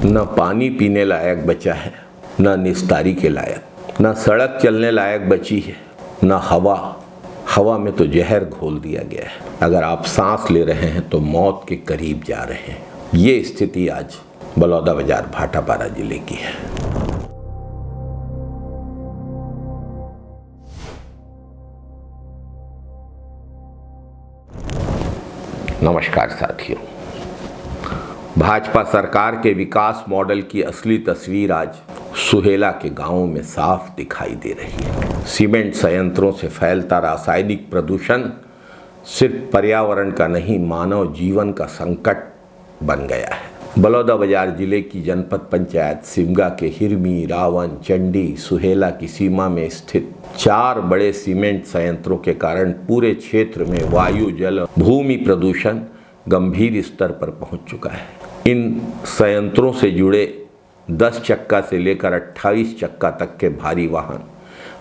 न पानी पीने लायक बचा है, न निस्तारी के लायक, न सड़क चलने लायक बची है, न हवा में तो जहर घोल दिया गया है। अगर आप सांस ले रहे हैं तो मौत के करीब जा रहे हैं। ये स्थिति आज बलौदाबाजार भाटापारा जिले की है। नमस्कार साथियों, भाजपा सरकार के विकास मॉडल की असली तस्वीर आज सुहेला के गांवों में साफ दिखाई दे रही है। सीमेंट संयंत्रों से फैलता रासायनिक प्रदूषण सिर्फ पर्यावरण का नहीं, मानव जीवन का संकट बन गया है। बलौदाबाजार जिले की जनपद पंचायत सिमगा के हिरमी, रावण, चंडी, सुहेला की सीमा में स्थित 4 बड़े सीमेंट संयंत्रों के कारण पूरे क्षेत्र में वायु, जल, भूमि प्रदूषण गंभीर स्तर पर पहुंच चुका है। इन संयंत्रों से जुड़े 10 चक्का से लेकर 28 चक्का तक के भारी वाहन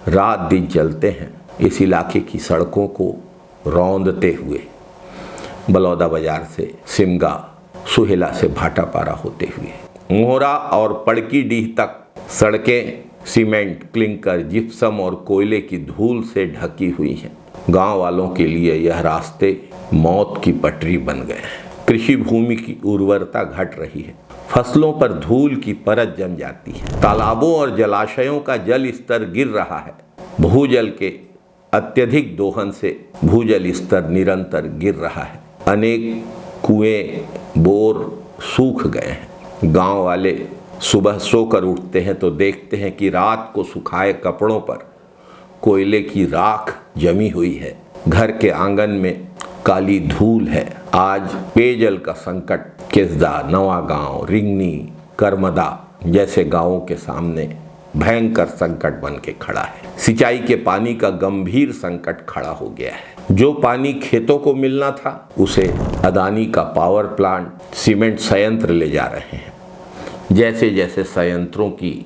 रात दिन चलते हैं, इस इलाके की सड़कों को रौंदते हुए बलौदाबाजार से सिमगा, सुहेला से भाटापारा होते हुए मोहरा और पड़कीडीह तक सड़कें सीमेंट, क्लिंकर, जिप्सम और कोयले की धूल से ढकी हुई हैं। गांव वालों के लिए यह रास्ते मौत की पटरी बन गए हैं। कृषि भूमि की उर्वरता घट रही है, फसलों पर धूल की परत जम जाती है, तालाबों और जलाशयों का जल स्तर गिर रहा है। भूजल के अत्यधिक दोहन से भूजल स्तर निरंतर गिर रहा है। अनेक कुएं, बोर सूख गए हैं। गांव वाले सुबह सोकर उठते हैं तो देखते हैं कि रात को सुखाए कपड़ों पर कोयले की राख जमी हुई है। घर के आंगन में काली धूल है। आज पेयजल का संकट केसदा, नवागांव, रिंगनी, करमदा जैसे गांवों के सामने भयंकर संकट बन के खड़ा है। सिंचाई के पानी का गंभीर संकट खड़ा हो गया है। जो पानी खेतों को मिलना था उसे अदानी का पावर प्लांट, सीमेंट संयंत्र ले जा रहे हैं। जैसे जैसे संयंत्रों की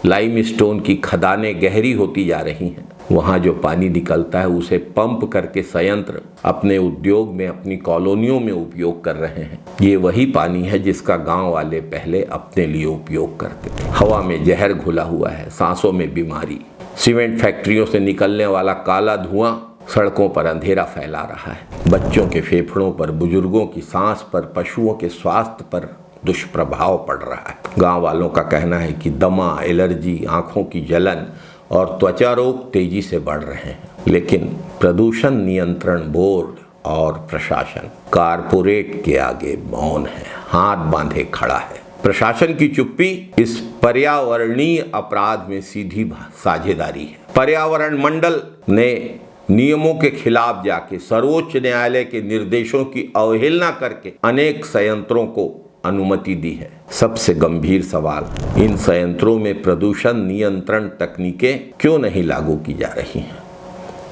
लाइमस्टोन की खदानें गहरी होती जा रही हैं, वहाँ जो पानी निकलता है उसे पंप करके संयंत्र अपने उद्योग में, अपनी कॉलोनियों में उपयोग कर रहे हैं। ये वही पानी है जिसका गांव वाले पहले अपने लिए उपयोग करते थे। हवा में जहर घुला हुआ है, सांसों में बीमारी। सीमेंट फैक्ट्रियों से निकलने वाला काला धुआं सड़कों पर अंधेरा फैला रहा है। बच्चों के फेफड़ों पर, बुजुर्गों की सांस पर, पशुओं के स्वास्थ्य पर दुष्प्रभाव पड़ रहा है। गांव वालों का कहना है कि दमा, एलर्जी, आंखों की जलन और त्वचा रोग तेजी से बढ़ रहे हैं। लेकिन प्रदूषण नियंत्रण बोर्ड और प्रशासन कारपोरेट के आगे मौन है, हाथ बांधे खड़ा है। प्रशासन की चुप्पी इस पर्यावरणीय अपराध में सीधी साझेदारी है। पर्यावरण मंडल ने नियमों के खिलाफ जाके सर्वोच्च न्यायालय के निर्देशों की अवहेलना करके अनेक संयंत्रों को अनुमति दी है। सबसे गंभीर सवाल, इन संयंत्रों में प्रदूषण नियंत्रण तकनीकें क्यों नहीं लागू की जा रही हैं?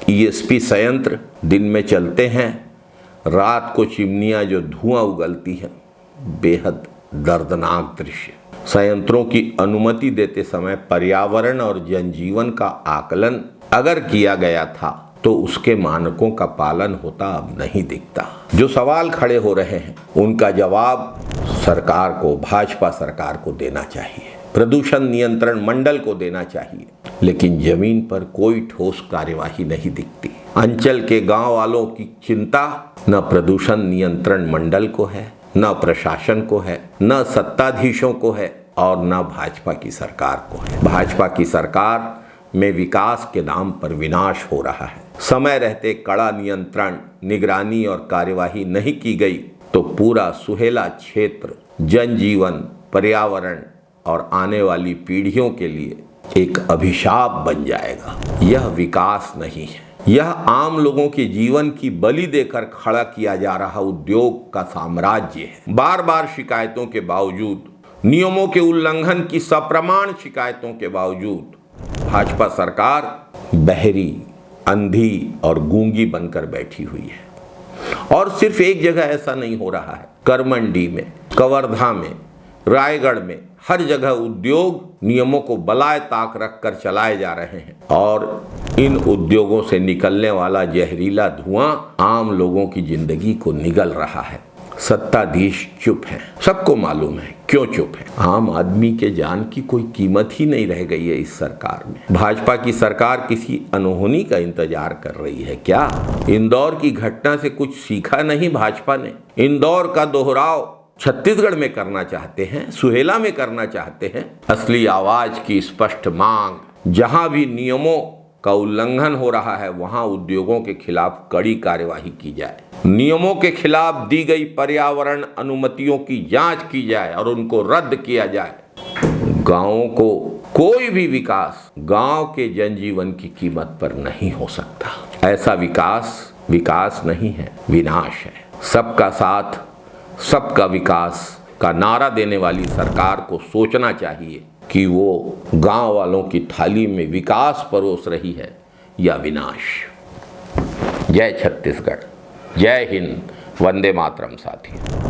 ईएसपी संयंत्र दिन में चलते हैं, रात को चिमनियां जो धुआं उगलती है, बेहद दर्दनाक दृश्य। संयंत्रों की अनुमति देते समय पर्यावरण और जनजीवन का आकलन अगर किया गया था तो उसके मानकों का पालन होता अब नहीं दिखता। जो सवाल खड़े हो रहे हैं उनका जवाब सरकार को, भाजपा सरकार को देना चाहिए, प्रदूषण नियंत्रण मंडल को देना चाहिए। लेकिन जमीन पर कोई ठोस कार्यवाही नहीं दिखती। अंचल के गांव वालों की चिंता न प्रदूषण नियंत्रण मंडल को है, न प्रशासन को है, न सत्ताधीशों को है और न भाजपा की सरकार को है। भाजपा की सरकार में विकास के नाम पर विनाश हो रहा है। समय रहते कड़ा नियंत्रण, निगरानी और कार्यवाही नहीं की गई तो पूरा सुहेला क्षेत्र जनजीवन, पर्यावरण और आने वाली पीढ़ियों के लिए एक अभिशाप बन जाएगा। यह विकास नहीं है, यह आम लोगों के जीवन की बलि देकर खड़ा किया जा रहा उद्योग का साम्राज्य है। बार बार शिकायतों के बावजूद, नियमों के उल्लंघन की सप्रमाण शिकायतों के बावजूद भाजपा सरकार बहरी, अंधी और गूंगी बनकर बैठी हुई है। और सिर्फ एक जगह ऐसा नहीं हो रहा है, करमंडी में, कवर्धा में, रायगढ़ में, हर जगह उद्योग नियमों को बलाए ताक रखकर चलाए जा रहे हैं और इन उद्योगों से निकलने वाला जहरीला धुआं आम लोगों की जिंदगी को निगल रहा है। सत्ताधीश चुप हैं। सबको मालूम है क्यों चुप है। आम आदमी के जान की कोई कीमत ही नहीं रह गई है इस सरकार में। भाजपा की सरकार किसी अनहोनी का इंतजार कर रही है क्या? इंदौर की घटना से कुछ सीखा नहीं भाजपा ने? इंदौर का दोहराव छत्तीसगढ़ में करना चाहते हैं, सुहेला में करना चाहते हैं। असली आवाज की स्पष्ट मांग, जहां भी नियमों का उल्लंघन हो रहा है वहां उद्योगों के खिलाफ कड़ी कार्यवाही की जाए। नियमों के खिलाफ दी गई पर्यावरण अनुमतियों की जांच की जाए और उनको रद्द किया जाए। गांवों को कोई भी विकास गांव के जनजीवन की कीमत पर नहीं हो सकता। ऐसा विकास नहीं है, विनाश है। सबका साथ सबका विकास का नारा देने वाली सरकार को सोचना चाहिए कि वो गांव वालों की थाली में विकास परोस रही है या विनाश। जय छत्तीसगढ़, जय हिंद, वंदे मातरम साथियों।